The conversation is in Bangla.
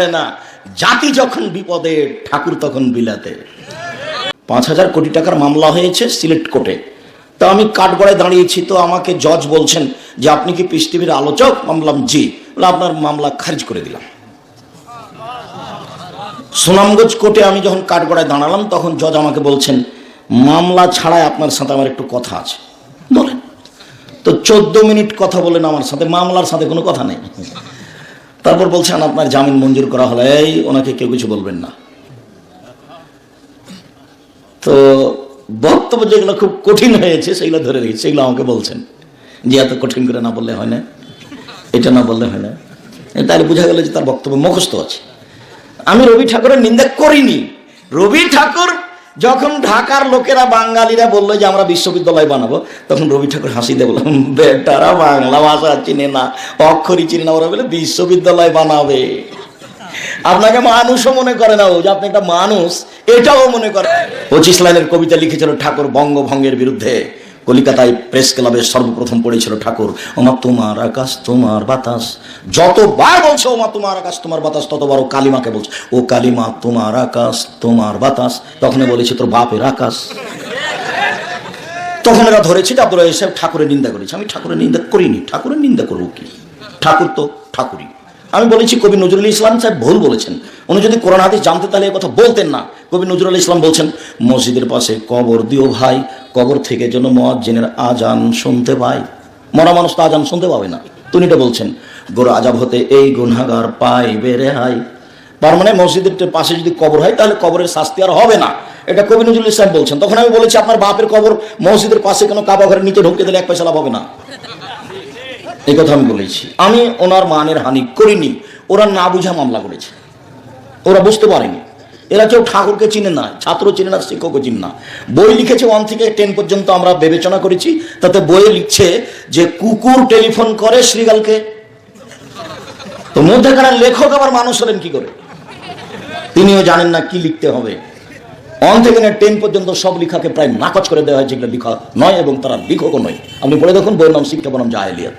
না, জাতি যখন বিপদে ঠাকুর তখন বিলাতে। 5,000 কোটি টাকার মামলা হয়েছে সিলেট কোর্টে। তো আমি কাঠগড়ায় দাঁড়িয়েছি, তো আমাকে জজ বলছেন যে আপনি কি পিস টিভির আলোচক? বললাম জি। আপনার মামলা খারিজ করে দিলাম। সুনামগঞ্জ কোর্টে আমি যখন কাঠগড়ায় দাঁড়ালাম তখন জজ আমাকে বলছেন মামলা ছাড়াই আপনার সাথে আমার একটু কথা আছে, বলেন। তো 14 মিনিট কথা বলেন আমার সাথে, মামলার সাথে কোনো কথা নেই। তারপর বলছেন আপনার জামিন মঞ্জুর করা হলে এই ওনাকে কেউ কিছু বলবেন না। তো বক্তব্য যেগুলো খুব কঠিন হয়েছে সেগুলো ধরে রেখেছে, সেগুলো আমাকে বলছেন যে এত কঠিন করে না বললে হয় না, এটা না বললে হয় না। তাহলে বোঝা গেল যে তার বক্তব্য মুখস্থ আছে। আমি রবি ঠাকুরের নিন্দা করিনি। রবি ঠাকুর যখন ঢাকার লোকেরা বাঙালিরা বললো যে আমরা বিশ্ববিদ্যালয় বানাবো, তখন রবি ঠাকুর হাসি দিয়ে বললাম বেটারা বাংলা ভাষা চিনে না, অক্ষরই চিনে না, ওরা বলে বিশ্ববিদ্যালয় বানাবে। আপনাকে মানুষও মনে করে না, ও যে আপনি একটা মানুষ এটাও মনে করে। 25 লাইনের কবিতা লিখেছিল ঠাকুর বঙ্গভঙ্গের বিরুদ্ধে। কলিকাতায় প্রেস ক্লাবে সর্বপ্রথম পড়েছিল ঠাকুর ওমা তোমার আকাশ তোমার বাতাস। যতবার বলছে ওমা তোমার আকাশ তোমার বাতাস, ততবার ও কালিমাকে বলছে ও কালিমা তোমার আকাশ তোমার বাতাস। তখন বলেছে তোর বাপের আকাশ। তখন এরা ধরেছে যে আব্দুল সাহেব ঠাকুরের নিন্দা করেছে। আমি ঠাকুরের নিন্দা করিনি। ঠাকুরের নিন্দা করবো কি? ঠাকুর তো ঠাকুরই। আমি বলেছি কবি নজরুল ইসলাম সাহেব ভুল বলেছেন। উনি যদি কোরআন হাদিস জানতে তাহলে এই কথা বলতেন না। কবি নজরুল ইসলাম বলছেন মসজিদের পাশে কবর দিও ভাই, কবর থেকে যেন মুয়াজ্জিনের আজান শুনতে পাই। মরা মানুষ তো আজান শুনতে পাবে না। তিনি এটা বলছেন গোর আজাব হতে এই গুনাহগার পাইবে রেহাই। তার মানে মসজিদের পাশে যদি কবর হয় তাহলে কবরের শাস্তি আর হবে না। এটা কবি নজরুল ইসলাম বলছেন। তখন আমি বলেছি আপনার বাপের কবর মসজিদের পাশে কেন কাবা ঘরের নিচে ঢুকতে দিলে 1 পয়সা লাভ হবে না? এই কথা আমি বলেছি। আমি ওনার মানের হানি করিনি। ওরা না বুঝা মামলা করেছে, ওরা বুঝতে পারেনি। এরা কেউ ঠাকুরকে চিনে না, ছাত্র চিনে না, শিক্ষকও চিনে না। বই লিখেছে 1 থেকে 10 পর্যন্ত আমরা বিবেচনা করেছি। তাতে বইয়ে লিখছে যে কুকুর টেলিফোন করে শ্রীগালকে। তো মধ্যেখানে লেখক আবার মানুষ হলেন কি করে? তিনিও জানেন না কি লিখতে হবে। 1 থেকে 10 পর্যন্ত সব লেখাকে প্রায় নাকচ করে দেওয়া হয়েছে, যেগুলো লেখা নয় এবং তারা লেখকও নয়। আপনি পড়ে দেখুন, বইয়ের নাম শিক্ষা বনাম জাহেলিয়াত।